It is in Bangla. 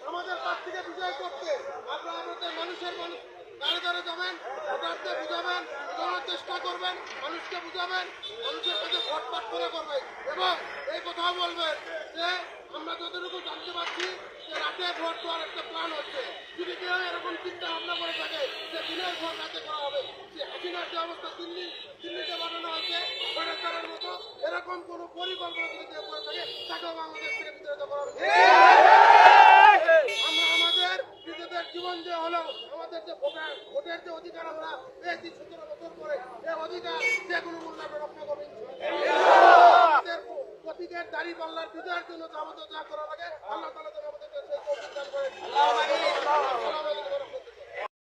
আমাদের প্রার্থীকে বিজয় করতে আপনারা আমাদের মানুষের দাঁড়ে দাঁড়ে যাবেন, ভোটারদের বুঝাবেন, বোঝানোর চেষ্টা করবেন, মানুষকে বুঝাবেন, মানুষের কাছে ভোট প্রার্থনা করবেন এবং এই কথাও বলবেন যে আমরা যতটুকু জানতে পারছি যে রাতে ভোট দেওয়ার একটা প্ল্যান হচ্ছে। যদি কেউ এরকম চিন্তা ভাবনা করে থাকে যে দিনের ভোট রাতে করা হবে, যে হাসিনার যে অবস্থা দিল্লিতে বানানো হয়েছে ভোটের মতো, এরকম কোনো পরিকল্পনা যদি কেউ করে থাকে তাকেও বাংলাদেশ থেকে বিতাড়িত করা হবে। আমরা আমাদের নিজেদের জীবন যে হলো আমাদের যে ভোটের যে অধিকার আমরা পেয়েছি 17 বছর পরে, এই অধিকার